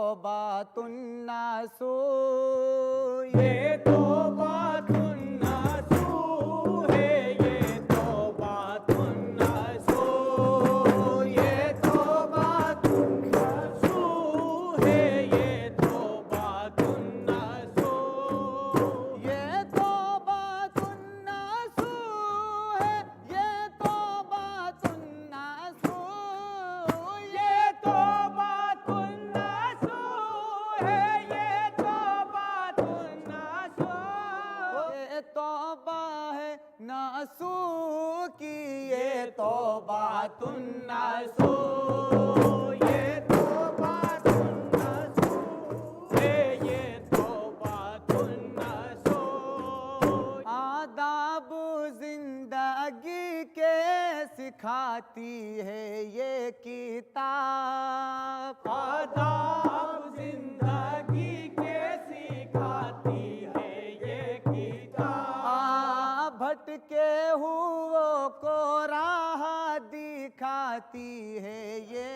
तौबातुन्नासू, ये तौबातुन्नासू है, ये तौबातुन्नासू, ये तौबातुन्नासू है, ये तौबातुन्नासू, ये तौबातुन्नासू है, ये तौबातुन्नासू, ये तौबातुन्नासू है, ये तौबातुन्नासू, ये तौबा है नासू की, ये तौबातुन्नासू, ये तौबातुन्नासू है, ये तौबातुन्नासू। आदाब जिंदगी के सिखाती है ये किताब, आदाब जिंदगी के सिखाती है ये किताब, भटके हुओं को राह दिखाती है ये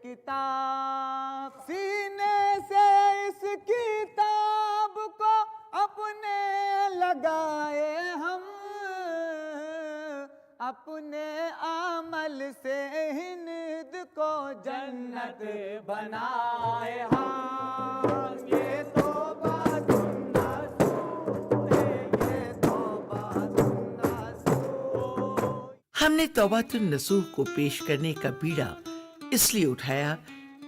किताब। सीने से इस किताब को अपने लगाए हम, अपने अमल से हिंद को जन्नत बनाए हम, ये तौबातुन्नासू है, ये तौबातुन्नासू। हमने तौबातुन्नसूह को पेश करने का बीड़ा इसलिए उठाया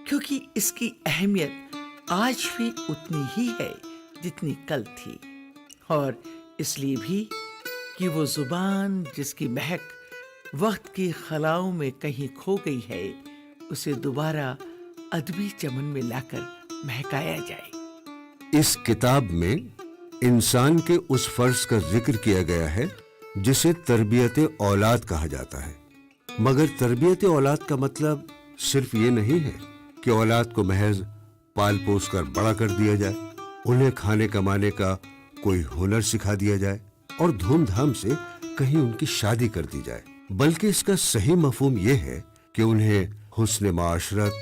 क्योंकि इसकी अहमियत आज भी उतनी ही है जितनी कल थी, और इसलिए भी कि वो जुबान जिसकी महक वक्त की खलाओं में कहीं खो गई है, उसे दोबारा अदबी चमन में लाकर महकाया जाए। इस किताब में इंसान के उस फर्ज का जिक्र किया गया है जिसे तरबियत औलाद कहा जाता है। मगर तरबियत औलाद का मतलब सिर्फ ये नहीं है कि औलाद को महज पाल पोस कर बड़ा कर दिया जाए, उन्हें खाने कमाने का कोई हुनर सिखा दिया जाए और धूमधाम से कहीं उनकी शादी कर दी जाए, बल्कि इसका सही मफहूम ये है कि उन्हें हुस्न माशरत,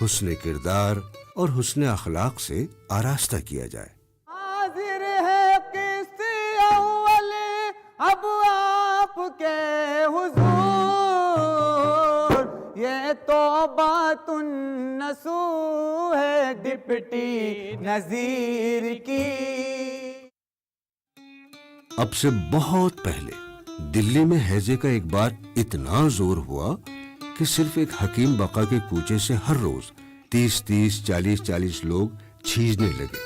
हुस्न किरदार और हुस्न अखलाक से आरास्ता किया जाए। हाजिर है किस्ती अव्वल अब आपके हुजूर, ये तौबातुन्नसू है डिप्टी नजीर की। अब से बहुत पहले दिल्ली में हैजे का एक बार इतना जोर हुआ कि सिर्फ एक हकीम बका के कूचे से हर रोज 30-30, 40-40 लोग छींचने लगे।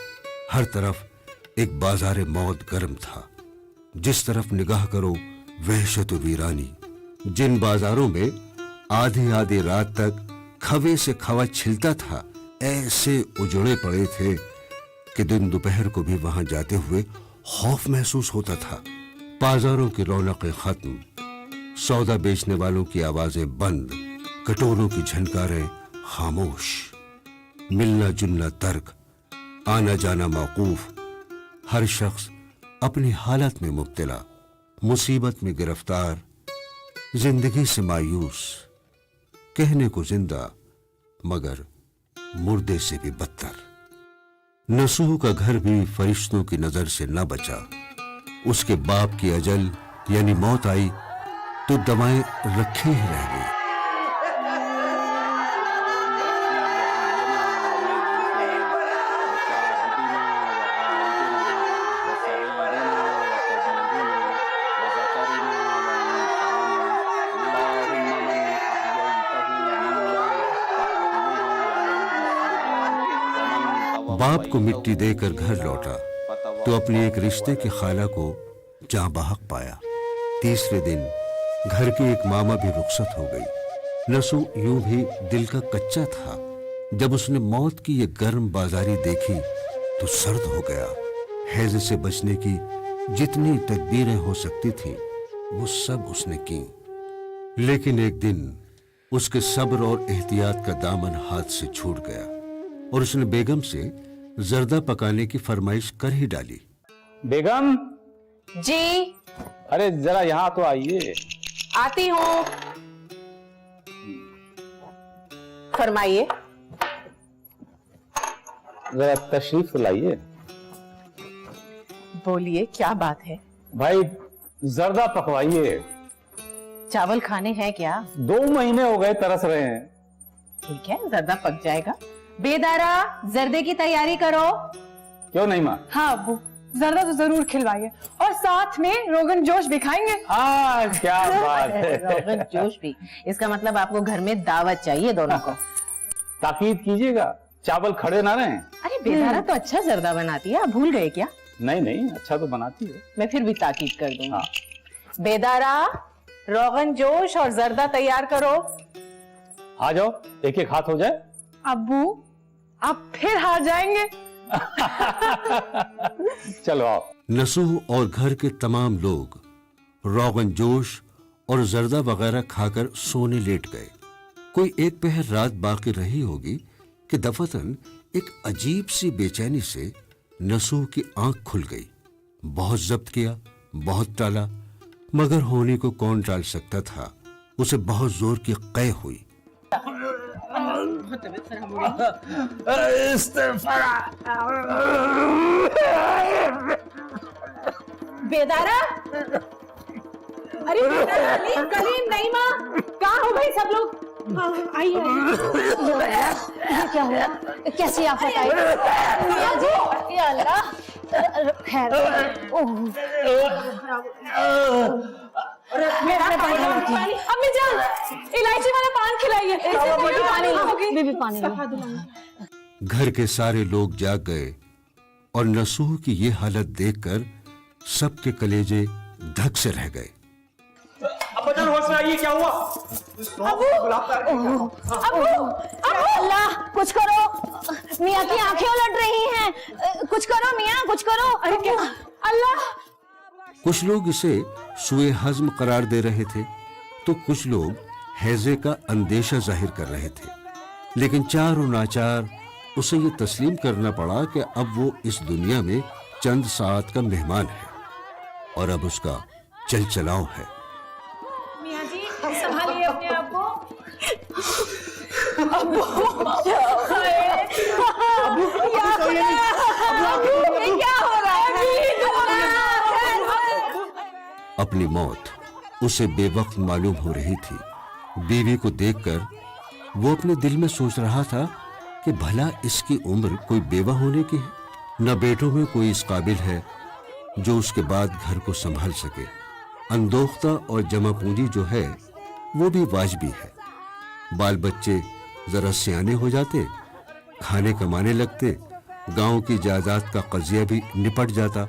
हर तरफ एक बाजार मौत गर्म था, जिस तरफ निगाह करो वहशत वीरानी। जिन बाजारों में आधी आधी रात तक खवे से खवा छिलता था, ऐसे उजड़े पड़े थे कि दिन दोपहर को भी वहां जाते हुए खौफ महसूस होता था। बाजारों की रौनकें खत्म, सौदा बेचने वालों की आवाजें बंद, कटोरों की झनकारें खामोश, मिलना जुलना तर्क, आना जाना मौकूफ, हर शख्स अपनी हालत में मुब्तला, मुसीबत में गिरफ्तार, जिंदगी से मायूस, कहने को जिंदा मगर मुर्दे से भी बदतर। नसूह का घर भी फरिश्तों की नजर से न बचा। उसके बाप की अजल यानी मौत आई तो दवाएं रखे ही रह गई। बाप को मिट्टी देकर घर लौटा तो अपनी एक रिश्ते की खाला को जहां बहक पाया। तीसरे दिन घर की एक मामा भी रुखसत हो गई। नसू यूं भी दिल का कच्चा था। जब उसने मौत की ये गर्म बाजारी देखी तो सर्द हो गया। हैज से बचने की जितनी तदबीरें हो सकती थीं वो सब उसने की, लेकिन एक दिन उसके सब्र और एहतियात का दामन हाथ से छूट गया और उसने बेगम से जर्दा पकाने की फरमाइश कर ही डाली। बेगम जी अरे जरा यहाँ तो आइए। आती हूँ, फरमाइए। जरा तशरीफ लाइए। बोलिए क्या बात है? भाई जर्दा पकवाइए। चावल खाने हैं क्या? 2 महीने हो गए तरस रहे हैं। ठीक है, जर्दा पक जाएगा। बेदारा, जर्दे की तैयारी करो। क्यों नहीं माँ? हाँ अब्बू, जर्दा तो जरूर खिलवाइए और साथ में रोगन जोश भी खाएंगे। हाँ क्या बात है। रोगन जोश भी, इसका मतलब आपको घर में दावत चाहिए दोनों को। ताकीद कीजिएगा, चावल खड़े ना रहें। अरे बेदारा तो अच्छा जर्दा बनाती है, आप भूल गए क्या? नहीं नहीं, अच्छा तो बनाती है। मैं फिर भी ताकीद कर दूंगी। हाँ। बेदारा, रोगन जोश और जर्दा तैयार करो। आ जाओ, एक एक हाथ हो जाए। अब्बू आप फिर हार जाएंगे। चलो आओ। नसूह और घर के तमाम लोग रोगन जोश और जर्दा वगैरह खाकर सोने लेट गए। कोई एक पहर रात बाकी रही होगी कि दफतन एक अजीब सी बेचैनी से नसूह की आंख खुल गई। बहुत जब्त किया, बहुत टाला, मगर होने को कौन टाल सकता था। उसे बहुत जोर की कै हुई। बेदारा, अरे बेदारा, कलीम, नईमा, कहाँ हो भाई सब लोग? आइए। ये क्या हुआ? कैसी आफत आई? मियां जी, या अल्लाह, खैर। अम्मी जान, इलायची वाला पान खिलाइए। बीबी पानी। घर के सारे लोग जाग गए और नसूह की ये हालत देखकर सबके कलेजे धक से रह गए। क्या हुआ? अल्लाह कुछ करो, मियाँ की आंखें उलट रही हैं। कुछ करो मियाँ, कुछ करो। अरे क्या? अल्लाह। कुछ लोग इसे सुए हज्म करार दे रहे थे तो कुछ लोग हैजे का अंदेशा जाहिर कर रहे थे, लेकिन चार और नाचार उसे ये तस्लीम करना पड़ा कि अब वो इस दुनिया में चंद साथ का मेहमान है और अब उसका चल चलाव है। मियाँ जी संभालिए अपने आप को। क्या हो रहा है? अपनी मौत उसे बेवक्त मालूम हो रही थी। बीवी को देखकर वो अपने दिल में सोच रहा था कि भला इसकी उम्र कोई बेवा होने की है, न बेटों में कोई इस काबिल है जो उसके बाद घर को संभाल सके। अंदोख्ता और जमा पूंजी जो है वो भी वाजबी है। बाल बच्चे जरा सियाने हो जाते, खाने कमाने लगते, गांव की जायदाद का कजिया भी निपट जाता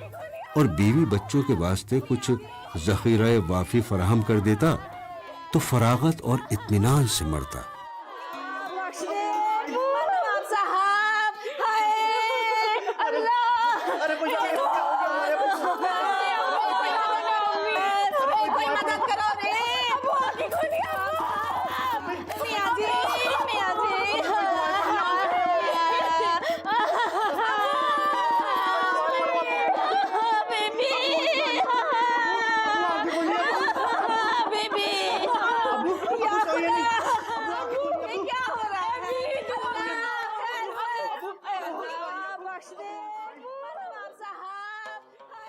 और बीवी बच्चों के वास्ते कुछ जखीरा वाफी फराहम कर देता तो फरागत और इत्मीनान से मरता।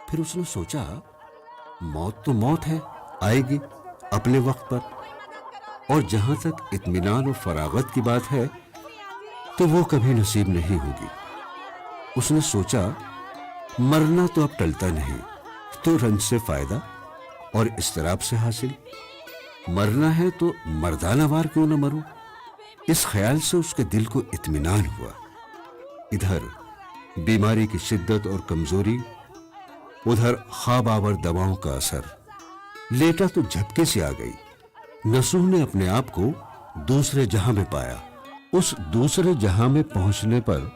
फिर उसने सोचा मौत तो मौत है, आएगी अपने वक्त पर, और जहां तक इत्मीनान और फरागत की बात है तो वो कभी नसीब नहीं होगी। उसने सोचा मरना तो अब टलता नहीं, तो रंज से फायदा और इस्तराब से हासिल। मरना है तो मर्दाना वार क्यों न मरूं। इस ख्याल से उसके दिल को इत्मीनान हुआ। इधर बीमारी की शिद्दत और कमजोरी, उधर ख्वाब आवर दवाओं का असर। लेटा तो झटके से आ गई। नसूह ने अपने आप को दूसरे जहां में पाया। उस दूसरे जहां में पहुंचने पर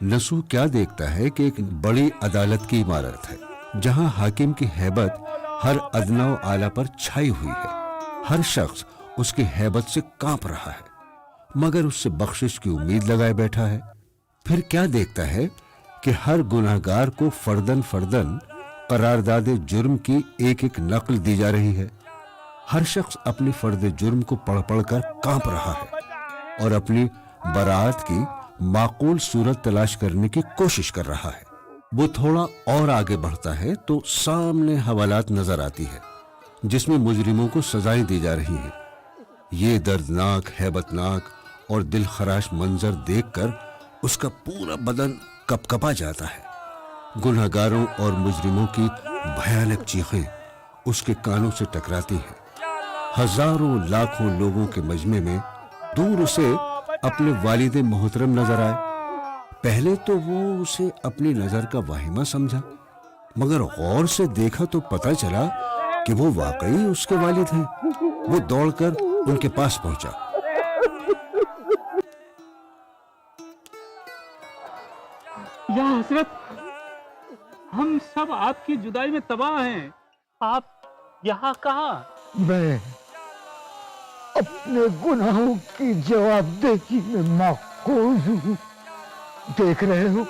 नसूह क्या देखता है कि एक बड़ी अदालत की इमारत है जहां हाकिम की हैबत हर अदना व आला पर छाई हुई है। हर शख्स उसकी हैबत से कांप रहा है, मगर उससे बख्शिश की उम्मीद लगाए बैठा है। फिर क्या देखता है कि हर गुनाहगार को फर्दन फर्दन करारदादे जुर्म की एक एक नकल दी जा रही है। हर शख्स अपनी फर्द जुर्म को पढ़ पढ़ कर कांप रहा है और अपनी बरात की माकूल सूरत तलाश करने की कोशिश कर रहा है। वो थोड़ा और आगे बढ़ता है तो सामने हवालात नजर आती है जिसमें मुजरिमों को सजाएं दी जा रही हैं। ये दर्दनाक, हैबतनाक और दिलखराश मंजर देखकर उसका पूरा बदन कपकपा जाता है। गुनहगारों और मुजरिमों की भयानक चीखें उसके कानों से टकराती हैं। हजारों लाखों लोगों के मजमे में दूर उसे अपने वालिद मोहतरम नजर आए। पहले तो वो उसे अपनी नजर का वाहिमा समझा, मगर गौर से देखा तो पता चला कि वो वाकई उसके वालिद हैं। वो दौड़कर उनके पास पहुंचा। या हजरत, हम सब आपकी जुदाई में तबाह हैं। आप यहाँ कहाँ? मैं अपने गुनाहों की जवाबदेही में महफूज हूँ। देख रहे हो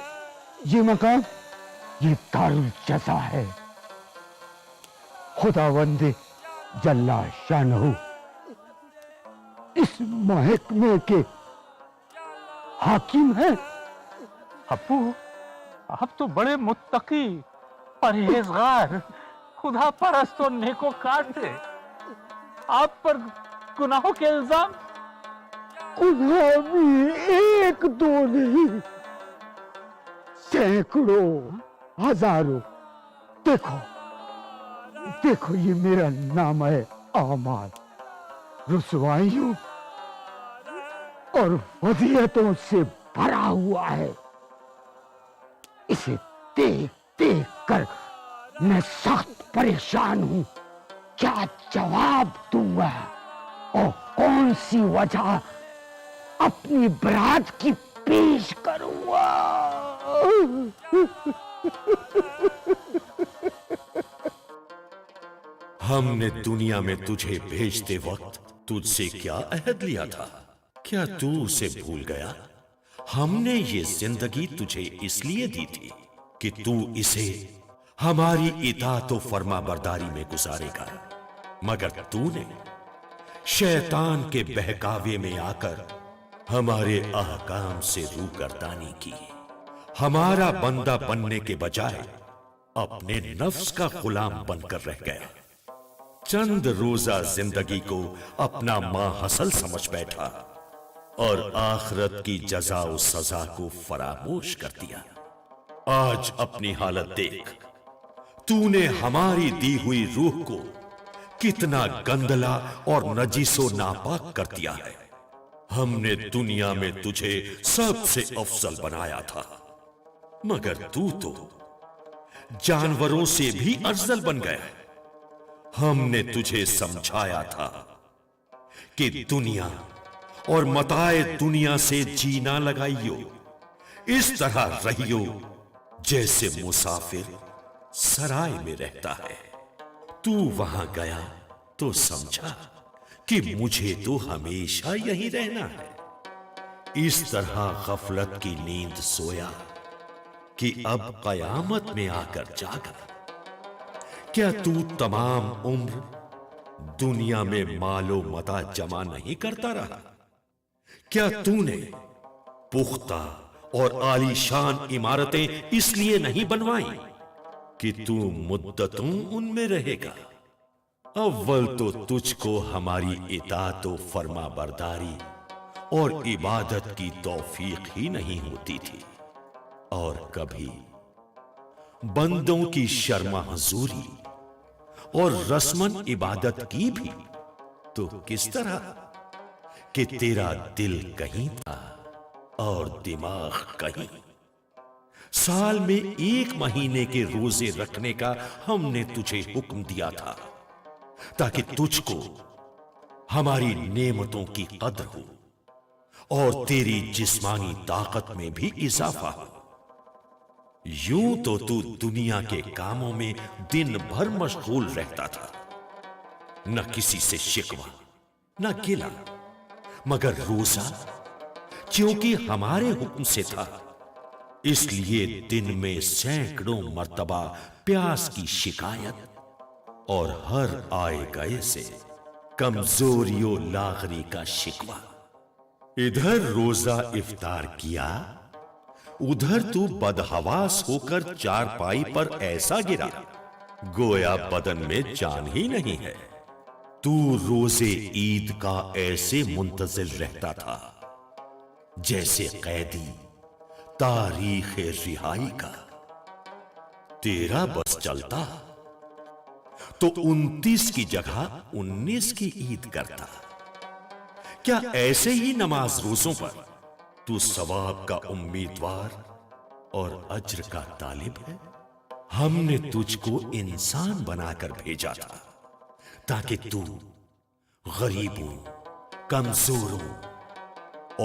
ये मकान, ये दारुल जज़ा है। खुदावंदे जल्ला शानहू इस महकमे के हाकिम है। अब्बू, आप तो बड़े मुत्तकी, परहेजगार, खुदा परस्त और नेकोकार थे। आप पर गुनाहों के इल्जाम? गुनाह भी एक दो नहीं, सैकड़ों, हजारों। देखो देखो, ये मेरा नाम है आमाल, रुसवाइयों और वदियतों से भरा हुआ है। इसे देख देख कर मैं सख्त परेशान हूं। क्या जवाब दूंगा और कौन सी वजह अपनी बरात की पेश करूंगा? हमने दुनिया में तुझे भेजते वक्त तुझसे क्या अहद लिया था? क्या तू उसे भूल गया? हमने ये जिंदगी तुझे इसलिए दी थी कि तू इसे हमारी इताअत और फर्माबरदारी में गुजारेगा, मगर तूने शैतान के बहकावे में आकर हमारे अहकाम से रूगर्दानी की। हमारा बंदा बनने के बजाय अपने नफ्स का गुलाम बनकर रह गया। चंद रोजा जिंदगी को अपना माहसल समझ बैठा और आखिरत की जजा और सजा को फरामोश कर दिया। आज अपनी हालत देख, तूने हमारी दी हुई रूह को कितना गंदला और नजीसो नापाक कर दिया है। हमने दुनिया में तुझे सबसे अफजल बनाया था, मगर तू तो जानवरों से भी अफजल बन गया। हमने तुझे समझाया था कि दुनिया और मताए दुनिया से जीना लगाइयो, इस तरह रहियो जैसे मुसाफिर सराय में रहता है। तू वहां गया तो समझा कि मुझे तो हमेशा यहीं रहना है। इस तरह गफलत की नींद सोया कि अब कयामत में आकर जागा। क्या तू तमाम उम्र दुनिया में मालो मता जमा नहीं करता रहा? क्या तूने पुख्ता और आलीशान इमारतें इसलिए नहीं बनवाई कि तू मुद्दतों उनमें रहेगा? अव्वल तो तुझको हमारी इताअत और फर्माबरदारी और इबादत की तौफीक ही नहीं होती थी, और कभी बंदों की शर्मा हुजूरी और रस्मन इबादत की भी तो किस तरह कि तेरा दिल कहीं था और दिमाग कहीं। साल में 1 महीने के रोजे रखने का हमने तुझे हुक्म दिया था ताकि तुझको हमारी नेमतों की कद्र हो और तेरी जिस्मानी ताकत में भी इजाफा हो। यूं तो तू दुनिया के कामों में दिन भर मशगूल रहता था, न किसी से शिकवा न गिला, मगर रोजा क्योंकि हमारे हुक्म से था, इसलिए दिन में सैकड़ों मर्तबा प्यास की शिकायत और हर आए गए से कमजोरियों लागरी का शिकवा। इधर रोजा इफ्तार किया, उधर तू बदहवास होकर चारपाई पर ऐसा गिरा गोया बदन में जान ही नहीं है। तू रोजे ईद का ऐसे मुंतजिर रहता था जैसे कैदी तारीख रिहाई का। तेरा बस चलता तो 29 की जगह 19 की ईद करता। क्या ऐसे ही नमाज रोजों पर तू सवाब का उम्मीदवार और अज्र का तालिब है? हमने तुझको इंसान बनाकर भेजा था ताकि तू गरीबों, कमजोरों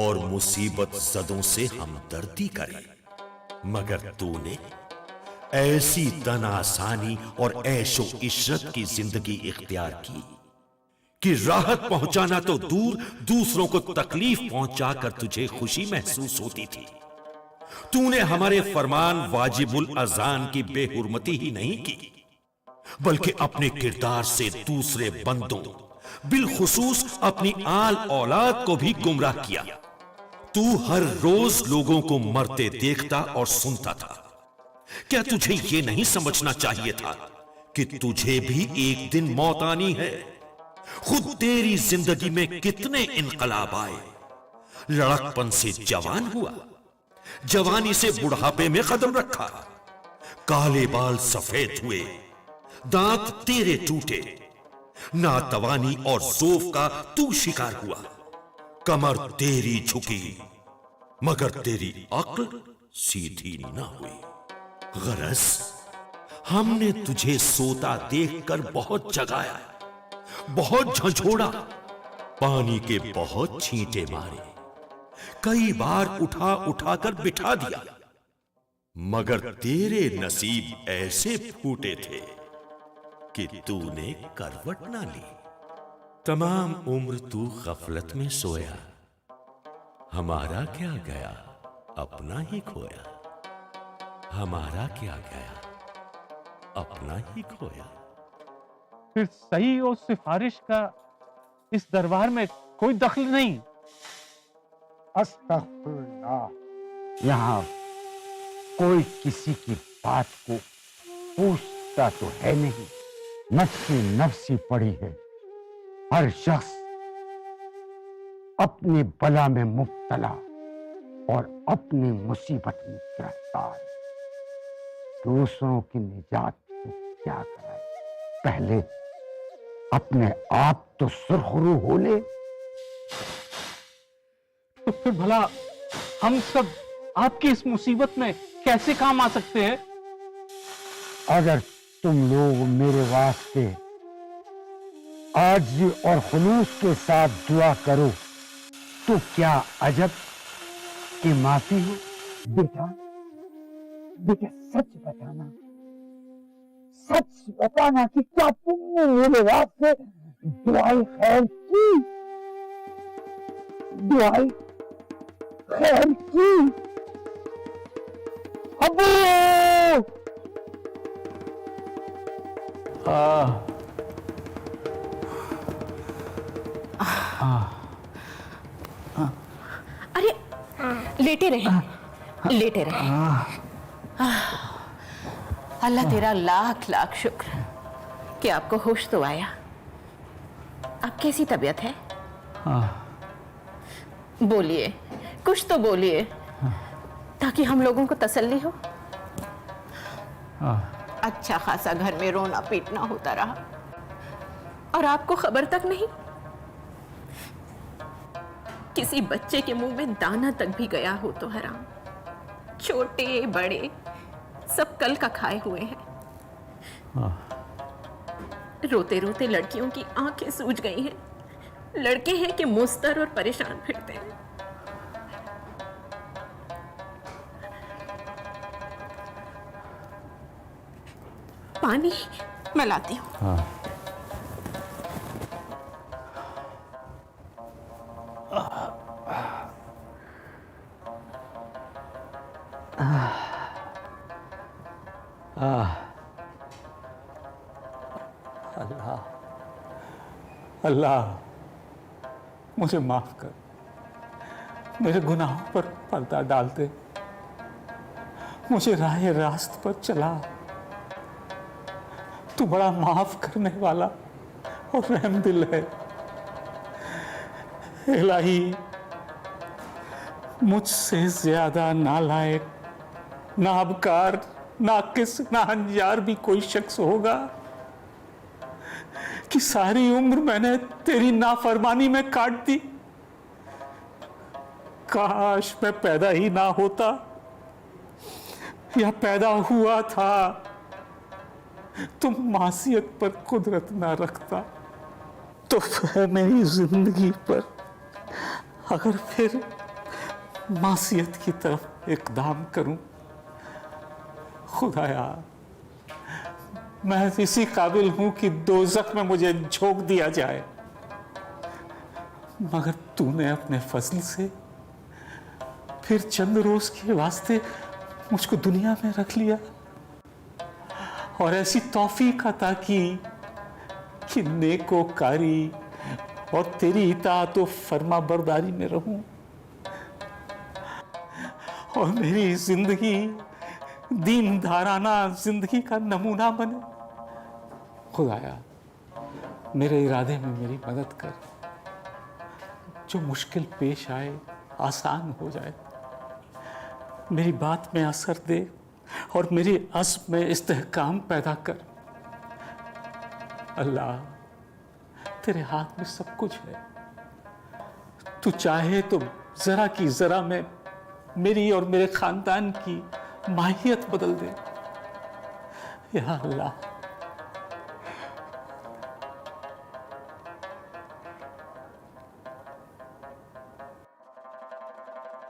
और मुसीबत ज़दों से हमदर्दी करे, मगर तूने ऐसी तनासानी और ऐशो इशरत की जिंदगी इख्तियार की कि राहत पहुंचाना तो दूर, दूसरों को तकलीफ पहुंचाकर तुझे खुशी महसूस होती थी। तूने हमारे फरमान वाजिबुल अजान की बेहुरमती ही नहीं की, बल्कि अपने किरदार से दूसरे बंदों, बिलखुसूस अपनी आल औलाद को भी गुमराह किया। तू हर रोज लोगों को मरते देखता और सुनता था। क्या तुझे यह नहीं समझना चाहिए था कि तुझे भी एक दिन मौत आनी है? खुद तेरी जिंदगी में कितने इनकलाब आए। लड़कपन से जवान हुआ, जवानी से बुढ़ापे में कदम रखा, काले बाल सफेद हुए, दांत तेरे टूटे, नातवानी और ज़ौफ का तू शिकार हुआ। कमर तेरी झुकी मगर तेरी अक्ल सीधी ना हुई। गरज हमने तुझे सोता देखकर बहुत जगाया, बहुत झंझोड़ा, पानी के बहुत छींटे मारे, कई बार उठा उठाकर बिठा दिया, मगर तेरे नसीब ऐसे फूटे थे कि तूने करवट ना ली। तमाम उम्र तू गफलत में सोया, हमारा क्या गया अपना ही खोया। हमारा क्या गया अपना ही खोया। फिर सही और सिफारिश का इस दरबार में कोई दखल नहीं। अस्तगफिरुल्लाह, यहाँ कोई किसी की बात को पूछता तो है नहीं। नफ्सी नफ्सी पड़ी है। हर शख्स अपनी बला में मुब्तला और अपनी मुसीबत में गिरफ्तार। दूसरों की निजात तो क्या कराए, पहले अपने आप तो सुरखरू हो ले। तो फिर भला हम सब आपकी इस मुसीबत में कैसे काम आ सकते हैं? अगर तुम लोग मेरे वास्ते आजिज़ी और खुलूस के साथ दुआ करो तो क्या अजब कि माफी हो। बेटा बेटा, सच बताना, सच बताना कि क्या तुमने मेरे वास्ते दुआई खैर की? दुआई खैर की? अबू! अरे लेटे रहे, लेटे रहे। अल्लाह तेरा लाख लाख शुक्र कि आपको होश तो आया। अब कैसी तबीयत है? बोलिए, कुछ तो बोलिए ताकि हम लोगों को तसल्ली हो। अच्छा खासा घर में रोना पीटना होता रहा और आपको खबर तक नहीं। किसी बच्चे के मुंह में दाना तक भी गया हो तो हराम। छोटे बड़े सब कल का खाए हुए हैं। रोते रोते लड़कियों की आंखें सूज गई हैं। लड़के हैं कि मुस्तर और परेशान फिरते हैं। पानी मैं लाती हूँ। अल्लाह मुझे माफ कर। मेरे गुनाहों पर पर्दा डाल दे, मुझे राह रास्त पर चला। तू बड़ा माफ करने वाला और रहमदिल है। इलाही, मुझसे ज्यादा नालायक, नाबकार, नाकिस, नाहंजार भी कोई शख्स होगा कि सारी उम्र मैंने तेरी नाफरमानी में काट दी। काश मैं पैदा ही ना होता, या पैदा हुआ था तुम मासियत पर कुदरत ना रखता तो फिर मेरी जिंदगी पर अगर फिर मासियत की तरफ इकदाम करूं, खुदाया मैं इसी काबिल हूं कि दोज़ख में मुझे झोंक दिया जाए, मगर तूने अपने फजल से फिर चंद रोज के वास्ते मुझको दुनिया में रख लिया और ऐसी तौफीक अता की कि नेकोकारी और तेरी इताअत व फर्मा बरदारी में रहूं और मेरी जिंदगी दीन धाराना जिंदगी का नमूना बने। खुदाया मेरे इरादे में मेरी मदद कर, जो मुश्किल पेश आए आसान हो जाए। मेरी बात में असर दे और मेरी अज़्म में इस्तेहकाम पैदा कर। अल्लाह, तेरे हाथ में सब कुछ है। तू चाहे तो जरा की जरा में मेरी और मेरे खानदान की माहियत बदल दे। या अल्लाह,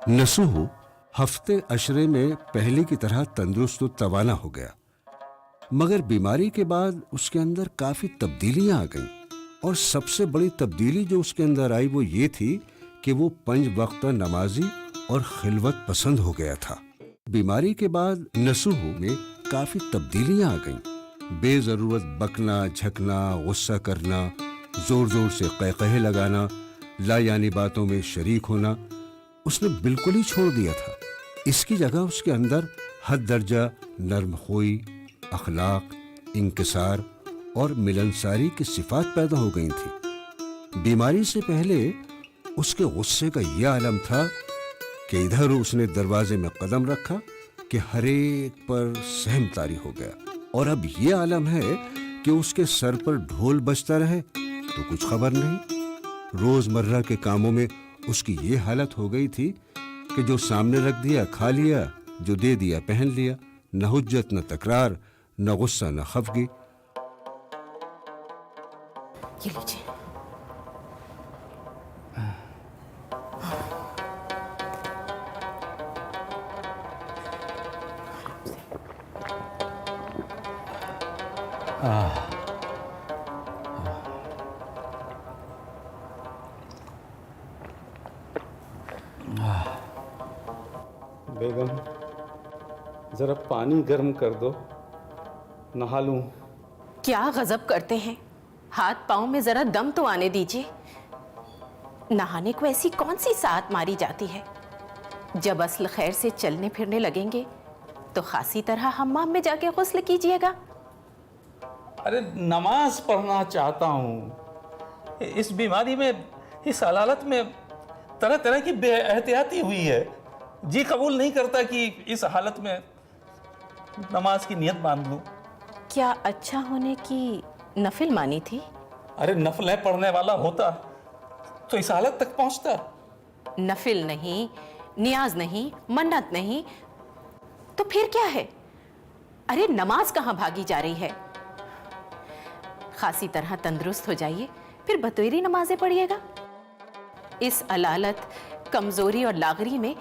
नसूह हफ्ते अशरे में पहले की तरह तंदुरुस्त और तवाना हो गया, मगर बीमारी के बाद उसके अंदर काफी तब्दीलियां आ गईं। और सबसे बड़ी तब्दीली जो उसके अंदर आई वो ये थी कि वो 5 वक्त नमाजी और खिलवत पसंद हो गया था। बीमारी के बाद नसूह में काफी तब्दीलियां आ गईं। बेजरूरत बकना, झकना, गुस्सा करना, जोर जोर से क़हक़हे लगाना, लायानी बातों में शरीक होना उसने बिल्कुल ही छोड़ दिया था। इसकी जगह उसके अंदर हद दर्जा नरमखोई, अखलाक, इंकिसार और मिलनसारी की सिफात पैदा हो गई थी। बीमारी से पहले उसके गुस्से का यह आलम था कि इधर उसने दरवाजे में कदम रखा कि हर एक पर सहम तारी हो गया, और अब यह आलम है कि उसके सर पर ढोल बजता रहे तो कुछ खबर नहीं। रोजमर्रा के कामों में उसकी ये हालत हो गई थी कि जो सामने रख दिया खा लिया, जो दे दिया पहन लिया, न हुज्जत न तकरार, न गुस्सा न खफगी। ये लीजिए। बेगम, जरा पानी गर्म कर दो, नहा लूं। क्या गजब करते हैं, हाथ पांव में जरा दम तो आने दीजिए। नहाने को ऐसी कौन सी सात मारी जाती है? जब असल खैर से चलने फिरने लगेंगे तो खासी तरह हम्माम में जाके गुस्ल कीजिएगा। अरे नमाज पढ़ना चाहता हूं। इस बीमारी में, इस हलालत में तरह तरह की बेएहतियाती हुई है। जी कबूल नहीं करता कि इस हालत में नमाज की नियत बांध लूं। क्या अच्छा होने की नफिल मानी थी? अरे नफल पढ़ने वाला होता तो इस हालत तक पहुंचता। नफिल नहीं, नियाज नहीं, मन्नत नहीं, तो फिर क्या है? अरे नमाज कहाँ भागी जा रही है? खासी तरह तंदुरुस्त हो जाइए, फिर बतौरी नमाजें पढ़िएगा। इस अलालत, कमजोरी और लागरी में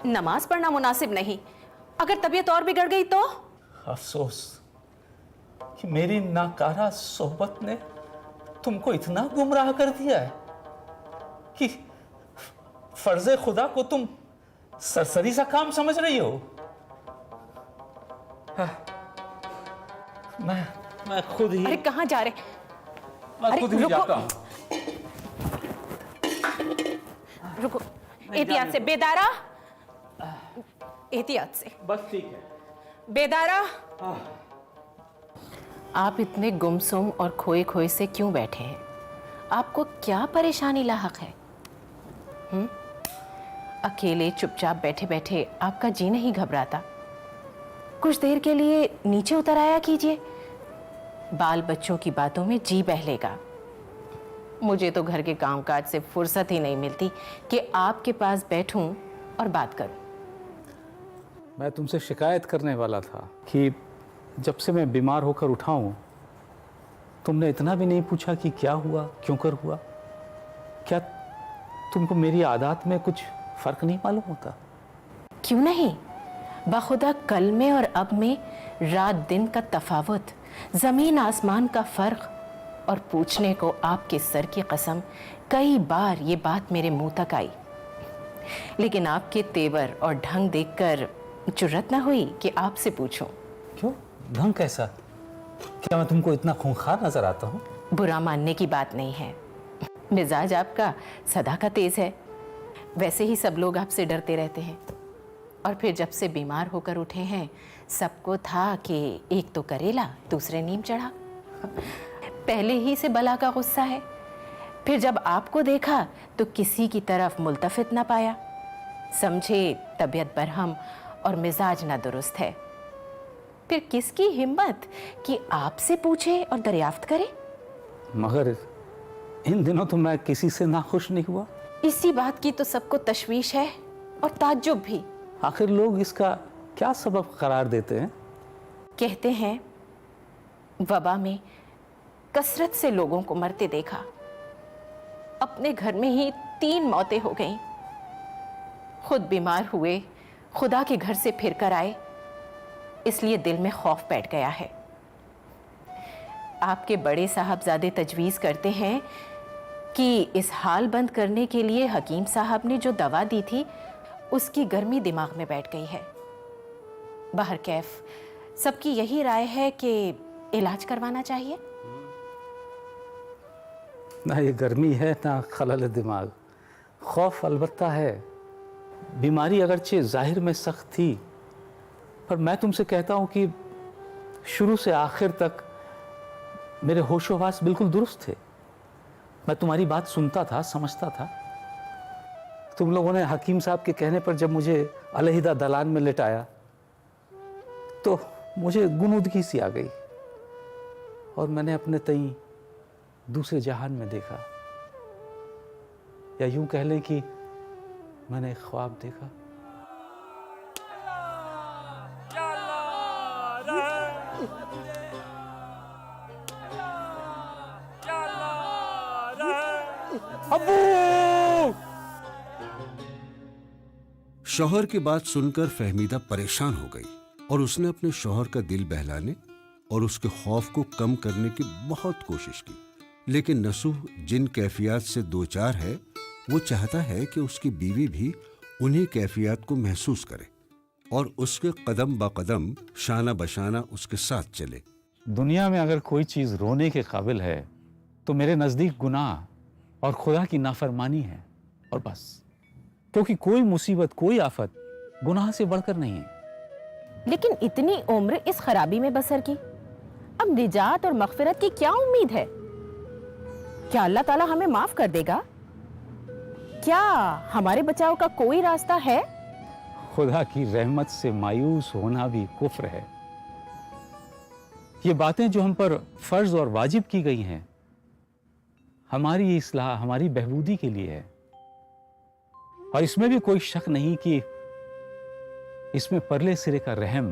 नमाज पढ़ना मुनासिब नहीं। अगर तबीयत और बिगड़ गई तो? अफसोस कि मेरी नाकारा सोहबत ने तुमको इतना गुमराह कर दिया है कि फर्ज खुदा को तुम सरसरी सा काम समझ रही हो। मैं खुद ही। अरे कहाँ जा रहे? मैं खुद ही रुको, जाता हूँ। रुको, एहतियात से बेदारा, एहतियात से। बस ठीक है। बेदारा, आप इतने गुमसुम और खोए खोए से क्यों बैठे हैं? आपको क्या परेशानी लाहक है? अकेले चुपचाप बैठे बैठे आपका जी नहीं घबराता? कुछ देर के लिए नीचे उतर आया कीजिए, बाल बच्चों की बातों में जी बहलेगा। मुझे तो घर के कामकाज से फुर्सत ही नहीं मिलती कि आपके पास बैठूं और बात करूं। मैं तुमसे शिकायत करने वाला था कि जब से मैं बीमार होकर उठा हूं, तुमने इतना भी नहीं पूछा कि क्या हुआ, क्यों कर हुआ। क्या तुमको मेरी आदत में कुछ फर्क नहीं मालूम होता? क्यों नहीं, बाखुदा कल में और अब में रात दिन का तफावत, जमीन आसमान का फर्क, और पूछने को आपके सर की कसम कई बार ये बात मेरे मुंह तक आई, लेकिन आपके तेवर और ढंग देखकर जुर्रत ना हुई कि आपसे पूछूं। क्यों? ढंग कैसा? क्या मैं तुमको इतना खूंखार नजर आता हूँ? बुरा मानने की बात नहीं है, मिजाज आपका सदा का तेज है। वैसे ही सब लोग आपसे डरते रहते हैं, और फिर जब से बीमार होकर उठे हैं सबको था कि एक तो करेला दूसरे नीम चढ़ा। पहले ही से बला का गुस्सा है, फिर जब आपको देखा तो किसी की तरफ मुल्तफित ना पाया, समझे तबीयत बरहम और मिजाज ना दुरुस्त है। फिर किसकी हिम्मत कि आपसे पूछे और दरियाफ्त करे? मगर इन दिनों तो मैं किसी से नाखुश नहीं हुआ। इसी बात की तो सबको तशवीश है और ताज्जुब भी। आखिर लोग इसका क्या सबब करार देते हैं? कहते हैं वबा में कसरत से लोगों को मरते देखा, अपने घर में ही 3 मौतें हो गईं। खुद बीमार हुए, खुदा के घर से फिर कर आए, इसलिए दिल में खौफ बैठ गया है। आपके बड़े साहबजादे तजवीज़ करते हैं कि इस हाल बंद करने के लिए हकीम साहब ने जो दवा दी थी उसकी गर्मी दिमाग में बैठ गई है। बाहर कैफ सबकी यही राय है कि इलाज करवाना चाहिए। ना ये गर्मी है ना खलल दिमाग, खौफ अलबत्ता है। बीमारी अगरचे जाहिर में सख्त थी, पर मैं तुमसे कहता हूँ कि शुरू से आखिर तक मेरे होशोवास बिल्कुल दुरुस्त थे। मैं तुम्हारी बात सुनता था, समझता था। तुम लोगों ने हकीम साहब के कहने पर जब मुझे अलहिदा दलान में लेटाया तो मुझे गुनूदगी सी आ गई और मैंने अपने तई दूसरे जहान में देखा, या यूं कह लें कि मैंने एक ख्वाब देखा। शौहर की बात सुनकर फहमीदा परेशान हो गई और उसने अपने शौहर का दिल बहलाने और उसके खौफ को कम करने की बहुत कोशिश की, लेकिन नसूह जिन कैफियत से दो चार है वो चाहता है कि उसकी बीवी भी उन्हीं कैफियत को महसूस करे और उसके कदम ब कदम शाना बशाना उसके साथ चले। दुनिया में अगर कोई चीज रोने के काबिल है तो मेरे नजदीक गुनाह और खुदा की नाफरमानी है, और बस। क्योंकि कोई मुसीबत, कोई आफत गुनाह से बढ़कर नहीं है। लेकिन इतनी उम्र इस खराबी में बसर की, अब निजात और मगफिरत की क्या उम्मीद है? क्या अल्लाह ताला हमें माफ कर देगा? क्या हमारे बचाव का कोई रास्ता है? खुदा की रहमत से मायूस होना भी कुफ्र है। ये बातें जो हम पर फर्ज और वाजिब की गई हैं, हमारी इस्लाह, हमारी बहबूदी के लिए है, और इसमें भी कोई शक नहीं कि इसमें परले सिरे का रहम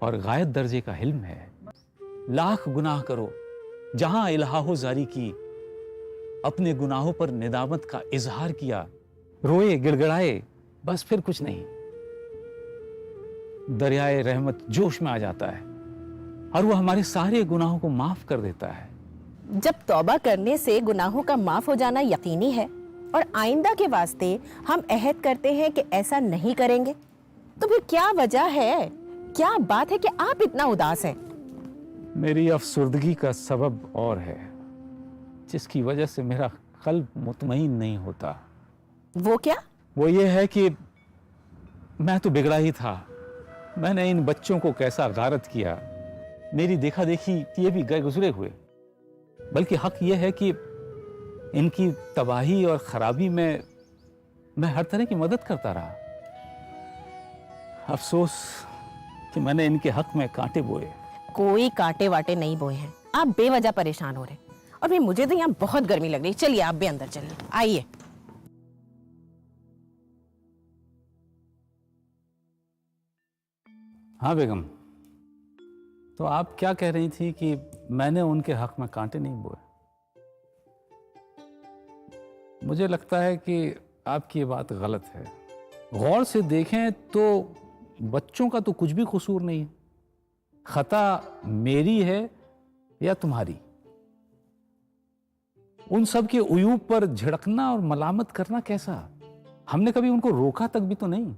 और गायत दर्जे का हिल्म है। लाख गुनाह करो, जहां इल्हाहो जारी की, अपने गुनाहों पर निदामत का इजहार किया, रोए गिड़गिड़ाए, बस फिर कुछ नहीं। दरियाए रहमत जोश में आ जाता है और वो हमारे सारे गुनाहों को माफ कर देता है। जब तौबा करने से गुनाहों का माफ हो जाना यकीनी है और आइंदा के वास्ते हम अहद करते हैं कि ऐसा नहीं करेंगे, तो फिर क्या वजह है, क्या बात है कि आप इतना उदास हैं? मेरी अफसुर्दगी का सबब और है, जिसकी वजह से मेरा कल्ब मुतमईन नहीं होता। वो क्या? वो ये है कि मैं तो बिगड़ा ही था। मैंने इन बच्चों को कैसा गारत किया, मेरी देखा देखी ये भी गए गुजरे हुए। बल्कि हक ये है कि इनकी तबाही और खराबी में मैं हर तरह की मदद करता रहा। अफसोस कि मैंने इनके हक में कांटे बोए। कोई कांटे वाटे नहीं बोए हैं, आप बेवजह परेशान हो रहे। और भी मुझे तो यहाँ बहुत गर्मी लग रही है। चलिए आप भी अंदर चलिए, आइए। हाँ बेगम, तो आप क्या कह रही थी कि मैंने उनके हक में कांटे नहीं बोए? मुझे लगता है कि आपकी ये बात गलत है। गौर से देखें तो बच्चों का तो कुछ भी कसूर नहीं है। खता मेरी है या तुम्हारी? उन सब के उयूब पर झिड़कना और मलामत करना कैसा? हमने कभी उनको रोका तक भी तो नहीं।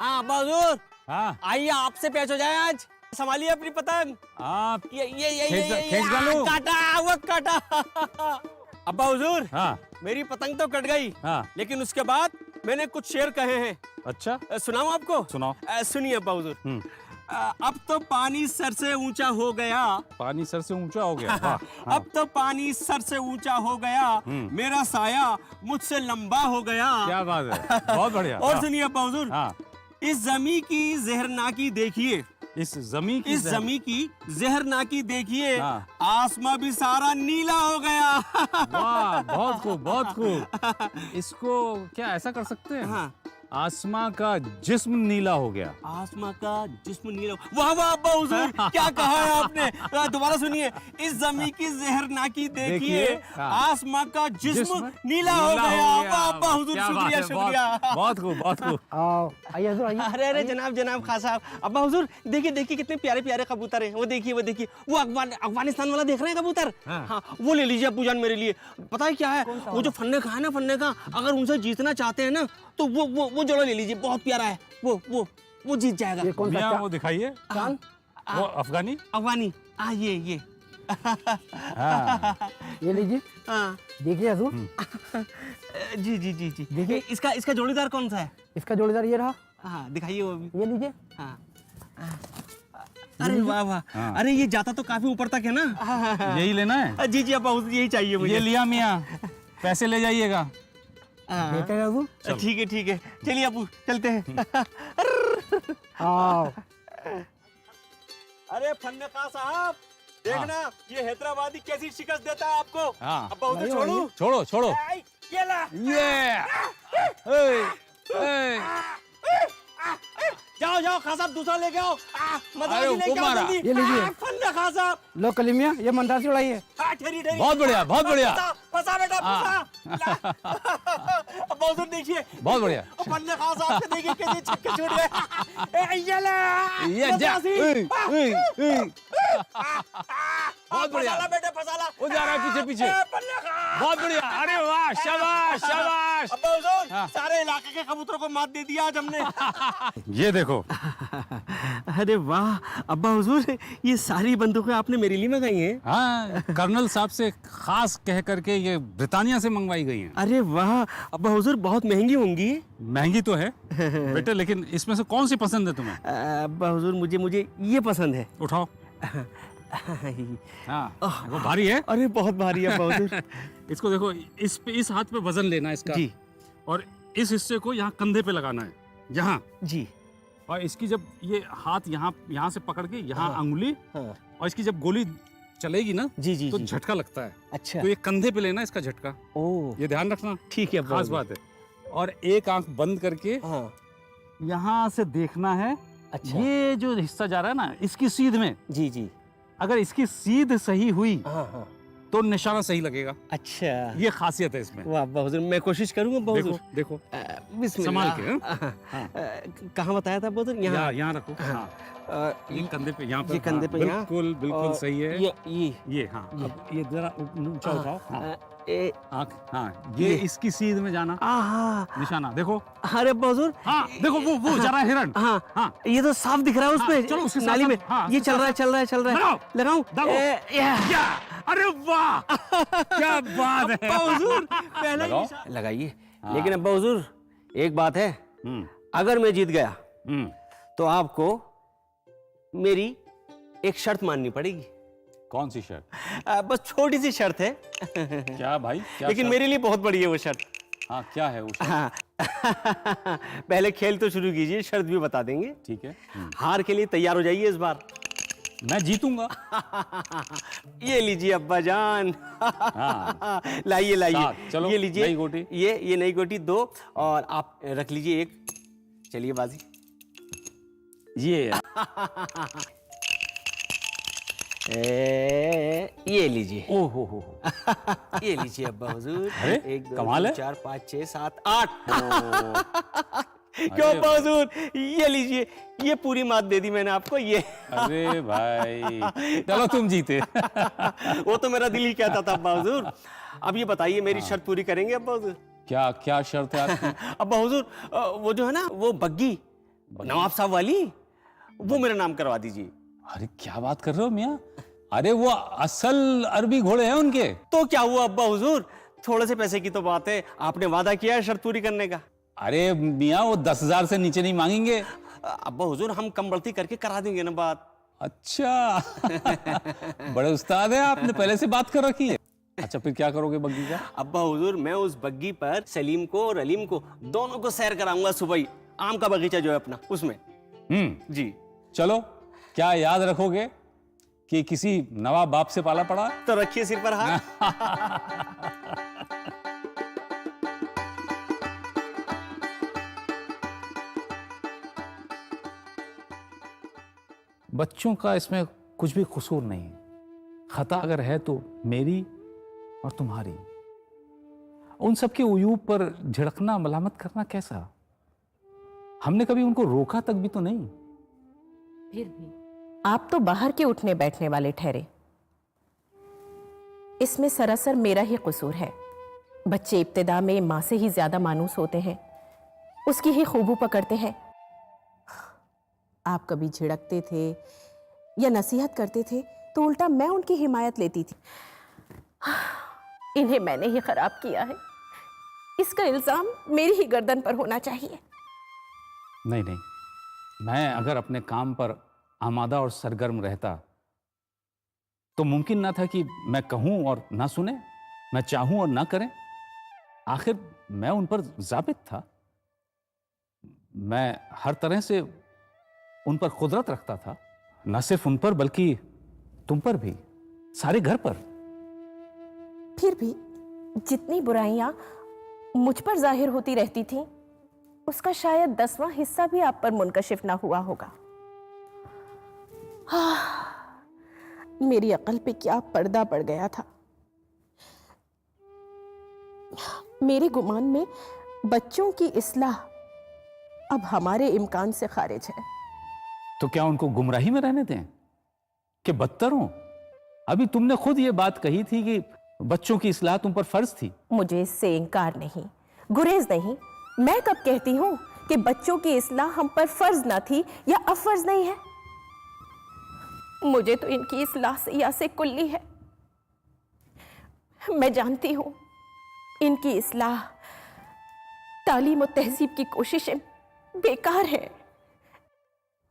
हाँ अब्बा हुजूर, हाँ आइए आपसे पेश हो जाए आज। संभालिए अपनी पतंग। आप खींच डालूं। काटा वो काटा। अब्बा हुजूर, हाँ मेरी पतंग तो कट गई, हाँ लेकिन उसके बाद मैंने कुछ शेर कहे हैं। अच्छा सुनाऊं आपको? सुनाओ। सुनिए अब्बा हुजूर। अब तो पानी सर से ऊंचा हो गया। पानी सर से ऊंचा हो गया। वाह, हाँ। अब तो पानी सर से ऊंचा हो गया, मेरा साया मुझसे लंबा हो गया। क्या बात है, बहुत बढ़िया। और हाँ, सुनिए अब्बा हुजूर, हाँ। इस जमी की जहरनाकी देखिए, इस जमी की जहरनाकी देखिए, हाँ। आसमां भी सारा नीला हो गया। वाह, बहुत खूब, बहुत खूब। इसको क्या ऐसा कर सकते हैं? हाँ। आसमां का जिस्म नीला हो गया। आसमां का जिस्म नीला। वाह वाह अब्बा हुजूर, क्या कहा है आपने? दोबारा सुनिए। इस जमी की जहरनाकी देखिए, हाँ। आसमां का जिस्म नीला हो गया। वाह अब्बा हुजूर, क्या बात शुक्रिया है, शुक्रिया। बहुत खूब, बहुत खूब। आइए हजूर, आइए। अरे अरे जनाब जनाब खान साहब, अब्बा हुजूर देखिए देखिए कितने प्यारे प्यारे कबूतर हैं। वो देखिए वो अफगानिस्तान वाला देख रहे हैं कबूतर? हाँ, वो ले लीजिए अब्बू जान मेरे लिए। पता है क्या है, वो जो फन्ने खा है ना, फन्ने का, अगर उनसे जीतना चाहते हैं ना तो वो जोड़ा ले लीजिए, बहुत प्यारा है। वो जीत जाएगा। ये कौन सा मियां, वो दिखाइए। कौन? वो अफगानी। अफगानी। ये हाँ। ये लीजिए, हाँ। देखिए हजूर। जी जी जी जी। देखिए। इसका जोड़ीदार कौन सा है? इसका जोड़ीदार ये रहा। हाँ दिखाइए वो भी। ये लीजिए। हाँ। अरे वाह वाह। हाँ। अरे ये जाता तो काफी ऊपर तक है ना। यही लेना है? जी जी अब्बा हुजूर, यही चाहिए मुझे। ये लिया मियां, पैसे ले जाइएगा। हाँ। देते हैं हजूर। ठीक है, चलिए अबू चलते हैं। आओ। अरे फन्नका साहब, देखना ये हैदराबादी कैसी शिकस्त देता है आपको। हाँ। अब्बा हुजूर छोड़ू? छोड़ो छोड़ो। ये ला। जाओ खान साहब, दूसरा लेके आओ। मदरासी लेके आओ जल्दी। ये लीजिए। फन्नका साहब। लो कलीमिया, ये मंदासी उड़ाइए। ठहरी बहुत बढ़िया, बहुत बढ़िया। फंसा बेटा फंसा। अब्बा हुजूर देखिए, बहुत बढ़िया। फन्नका साहब के देखिए कैसे छक्के छूट गए। ये ला। ये जा। मदरासी। बहुत बढ़िया। फंसाला बेटे फंसाला। वो जा रहा है पीछे पीछे। फन्नका। बहुत बढ़िया। अरे वाह, शाबाश शाबाश। अब्बा हुजूर, हाँ। सारे इलाके के कबूतरों को मात दे दिया आज हमने। ये देखो। अरे वाह अब्बा हुजूर, ये सारी बंदूकें आपने मेरे लिए मंगाई हैं? हाँ, कर्नल साहब से खास कह करके ये ब्रिटानिया से मंगवाई गई हैं। अरे वाह अब्बा हुजूर, बहुत महंगी होंगी। महंगी तो है बेटे, लेकिन इसमें से कौन सी पसंद है तुम्हें? अब्बा हुजूर, मुझे ये पसंद है। उठाओ। हाँ, वो भारी है। अरे बहुत भारी है अब्बा हुजूर। इसको देखो, इस हाथ पे वजन लेना है इसका। जी। और इस हिस्से को यहाँ कंधे पे लगाना है, यहाँ। जी। और इसकी जब ये हाथ यहाँ से पकड़ के यहाँ अंगुली, हाँ। और इसकी जब गोली चलेगी ना, जी जी तो जी। झटका लगता है। अच्छा। तो ये कंधे पे लेना इसका झटका। ओ ये ध्यान रखना, ठीक है अब्बा खास हुजूर। बात है। और एक आंख बंद करके हाँ। यहाँ से देखना है। अच्छा। ये जो हिस्सा जा रहा है ना, इसकी सीध में, जी जी। अगर इसकी सीध सही हुई हाँ हाँ। तो निशाना सही लगेगा। अच्छा। ये खासियत है इसमें। वाह अब्बा हुजूर, मैं कोशिश करूंगा अब्बा देखो हुजूर। देखो, बिस्मिल्लाह। संभाल के, हाँ? कहाँ बताया था अब्बा हुजूर? यहाँ। यहाँ रखो। हाँ, ये कंधे पे, यहाँ पे। ये कंधे पे, यहाँ। बिल्कुल बिल्कुल और सही है। ये हाँ, अब ये जरा ऊंचा उठाओ। हाँ, ए, आँख, हाँ, ये इसकी सीध में जाना, आहा। निशाना देखो। अरे अब्बा हुजूर, हाँ, देखो वो जा रहा है हिरण। हाँ हाँ, ये तो साफ दिख रहा है हाँ, उसपे। चलो उसके साथ नाली में। हाँ, ये उसके चल रहा है। लगाऊं? क्या? अरे वाह, क्या बात है। अब्बा हुजूर, पहले लगाओ। लगाइए। लेकिन अब्बा हुजूर एक बात है, अगर मैं जीत गया तो आपको मेरी एक शर्त माननी पड़ेगी। कौन सी शर्त? बस छोटी सी शर्त है क्या भाई, क्या लेकिन शर्त? मेरे लिए बहुत बड़ी है वो शर्त। हाँ, क्या है वो शर्त? हाँ। पहले खेल तो शुरू कीजिए, शर्त भी बता देंगे। ठीक है। हार के लिए तैयार हो जाइए इस बार। मैं जीतूंगा। ये लीजिए अब्बा जान। हाँ। लाइए लाइए, सात, चलो, ये लीजिए नई गोटी। ये नई गोटी 2 और आप रख लीजिए 1। चलिए बाजी। ये ये लीजिए। ओ हो। ये लीजिए अब्बा हुजूर। अरे, 1 2 कमाल 3 है। 4 5 6 7 8। क्यों अब्बा हुजूर, ये लीजिए, ये पूरी मात दे दी मैंने आपको। ये अरे भाई, चलो तुम जीते। वो तो मेरा दिल ही कहता था अब्बा हुजूर। अब ये बताइए, मेरी शर्त पूरी करेंगे अब्बा हुजूर? क्या क्या शर्त है आपकी? अब्बा हुजूर, वो जो है ना, वो बग्गी नवाब साहब वाली, वो मेरा नाम करवा दीजिए। अरे क्या बात कर रहे हो मियाँ? अरे वो असल अरबी घोड़े हैं उनके। तो क्या हुआ अब्बा हुजूर, थोड़े से पैसे की तो बात है, आपने वादा किया है शर्त पूरी करने का। अरे मियाँ, वो 10,000 से नीचे नहीं मांगेंगे। अब्बा हुजूर, हम कम बढ़ती करके करा देंगे ना बात। अच्छा। बड़े उस्ताद हैं, आपने पहले से बात कर रखी है। अच्छा, फिर क्या करोगे बग्गी का? अब्बा हुजूर, मैं उस बग्गी पर सलीम को और अलीम को दोनों को सैर कराऊंगा सुबह ही, आम का बगीचा जो है अपना, उसमें। जी। चलो, क्या याद रखोगे कि किसी नवाब बाप से पाला पड़ा? तो रखिए सिर पर हाथ। बच्चों का इसमें कुछ भी कसूर नहीं है। खता अगर है तो मेरी और तुम्हारी। उन सबके उयूब पर झिड़कना, मलामत करना कैसा? हमने कभी उनको रोका तक भी तो नहीं। फिर भी आप तो बाहर के उठने बैठने वाले ठहरे। इसमें सरासर मेरा ही कसूर है। बच्चे इब्तिदा में माँ से ही ज्यादा मानूस होते हैं, उसकी ही खूबू पकड़ते हैं। आप कभी झिड़कते थे या नसीहत करते थे तो उल्टा मैं उनकी हिमायत लेती थी। इन्हें मैंने ही खराब किया है, इसका इल्जाम मेरी ही गर्दन पर होना चाहिए। नहीं नहीं, मैं अगर अपने काम पर आमादा और सरगर्म रहता तो मुमकिन ना था कि मैं कहूं और ना सुने, मैं चाहूं और ना करें। आखिर मैं उन पर जाबित था। मैं हर तरह से उन पर कुदरत रखता था, न सिर्फ उन पर बल्कि तुम पर भी, सारे घर पर। फिर भी जितनी बुराइयां मुझ पर जाहिर होती रहती थीं, उसका शायद 10वां हिस्सा भी आप पर मुनकशिफ ना हुआ होगा। मेरी अकल पे क्या पर्दा पड़ गया था। मेरे गुमान में बच्चों की इस्लाह अब हमारे इम्कान से खारिज है। तो क्या उनको गुमराही में रहने दें कि बदतर हों? अभी तुमने खुद ये बात कही थी कि बच्चों की इस्लाह तुम पर फर्ज थी। मुझे इससे इनकार नहीं, गुरेज नहीं। मैं कब कहती हूं कि बच्चों की इस्लाह हम पर फर्ज ना थी या अब फर्ज नहीं है? मुझे तो इनकी इस्लाह से यासे कुल्ली है। मैं जानती हूं इनकी इस्लाह, तालीम और तहजीब की कोशिशें बेकार है।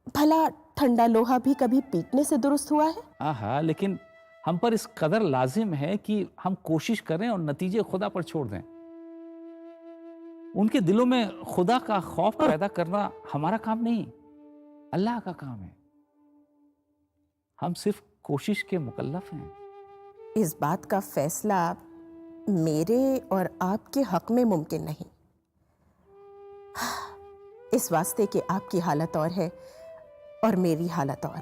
भला ठंडा लोहा भी कभी पीटने से दुरुस्त हुआ है? आहा, लेकिन हम पर इस कदर लाजिम है कि हम कोशिश करें और नतीजे खुदा पर छोड़ दें। उनके दिलों में खुदा का खौफ पैदा करना हमारा काम नहीं, अल्लाह का काम है। हम सिर्फ कोशिश के मुकल्लफ हैं। इस बात का फैसला मेरे और आपके हक में मुमकिन नहीं, इस वास्ते कि आपकी हालत और है और मेरी हालत और।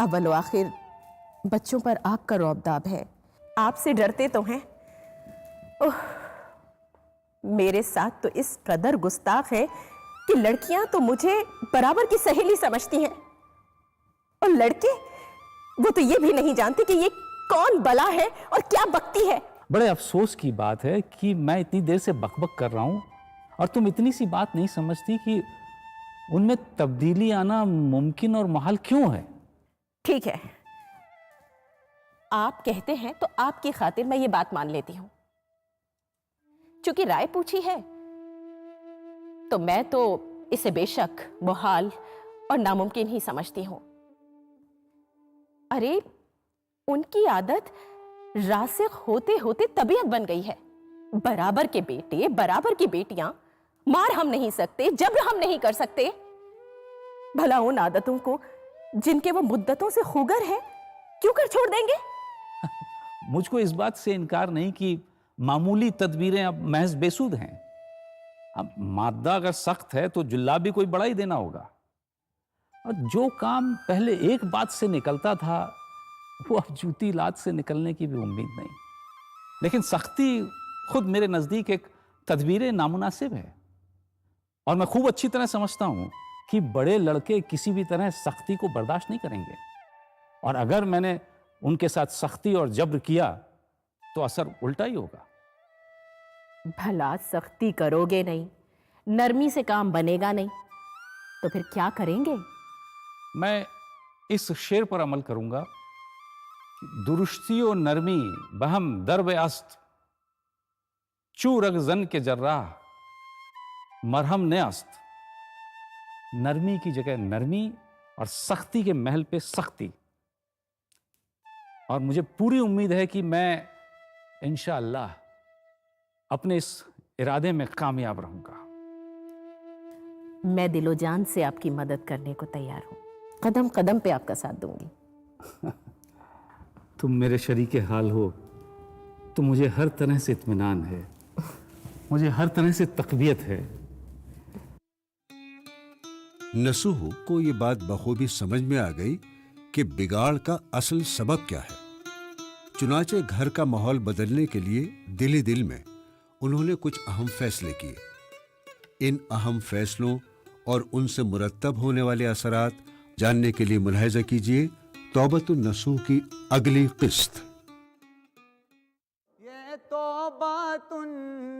अव्वल आखिर बच्चों पर आपका रौबदाब है, आपसे डरते तो हैं। ओह, मेरे साथ तो इस कदर गुस्ताख है कि लड़कियां तो मुझे बराबर की सहेली समझती हैं, और लड़के वो तो ये भी नहीं जानते कि ये कौन बला है और क्या बकती है। बड़े अफसोस की बात है कि मैं इतनी देर से बकबक कर रहा हूं और तुम इतनी सी बात नहीं समझती कि उनमें तब्दीली आना मुमकिन और मुहाल क्यों है। ठीक है, आप कहते हैं तो आपकी खातिर मैं ये बात मान लेती हूं। चूंकि राय पूछी है तो मैं तो इसे बेशक मुहाल और नामुमकिन ही समझती हूं। अरे उनकी आदत रासिख होते होते तबीयत बन गई है। बराबर के बेटे, बराबर की बेटियां मार हम नहीं सकते, जब्र हम नहीं कर सकते। भला उन आदतों को जिनके वो मुद्दतों से खुगर है क्यों कर छोड़ देंगे? मुझको इस बात से इनकार नहीं कि मामूली तदबीरें अब महज बेसूद हैं। अब मादा अगर सख्त है तो जुल्लाब भी कोई बड़ा ही देना होगा। और जो काम पहले एक बात से निकलता था वो अब जूती लात से निकलने की भी उम्मीद नहीं। लेकिन सख्ती खुद मेरे नजदीक एक तदबीर नामुनासिब है। और मैं खूब अच्छी तरह समझता हूं कि बड़े लड़के किसी भी तरह सख्ती को बर्दाश्त नहीं करेंगे। और अगर मैंने उनके साथ सख्ती और जब्र किया तो असर उल्टा ही होगा। भला सख्ती करोगे नहीं, नरमी से काम बनेगा नहीं, तो फिर क्या करेंगे? मैं इस शेर पर अमल करूंगा, दुरुस्ती और नरमी बहम दरब अस्त, चू रग जन के जर्राह मरहम ने अस्त। नरमी की जगह नरमी और सख्ती के महल पे सख्ती। और मुझे पूरी उम्मीद है कि मैं इंशाअल्लाह अपने इस इरादे में कामयाब रहूंगा। मैं दिलो जान से आपकी मदद करने को तैयार हूं, कदम कदम पे आपका साथ दूंगी। तुम मेरे शरीके हाल हो तो मुझे हर तरह से इत्मीनान है, मुझे हर तरह से तकबीयत है। नसूह को ये बात बखूबी समझ में आ गई कि बिगाड़ का असल सबब क्या है। चुनाचे घर का माहौल बदलने के लिए दिल ही दिल में उन्होंने कुछ अहम फैसले किए। इन अहम फैसलों और उनसे मुरत्तब होने वाले असरात जानने के लिए मुलाहिजा कीजिए तौबतुन नसूह की अगली किस्त। ये तौबतुन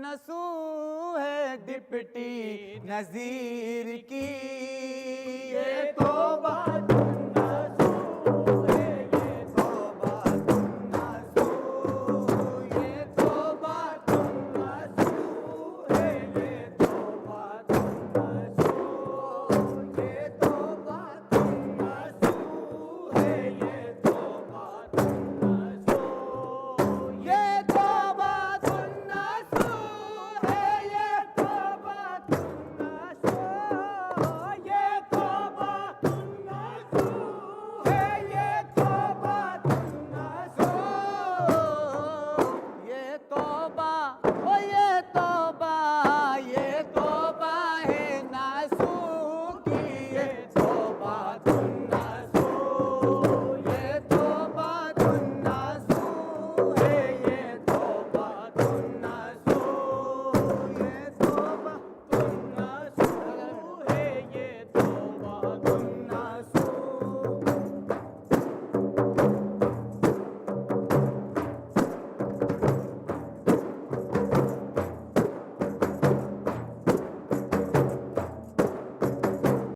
नसूह है डिप्टी नजीर की।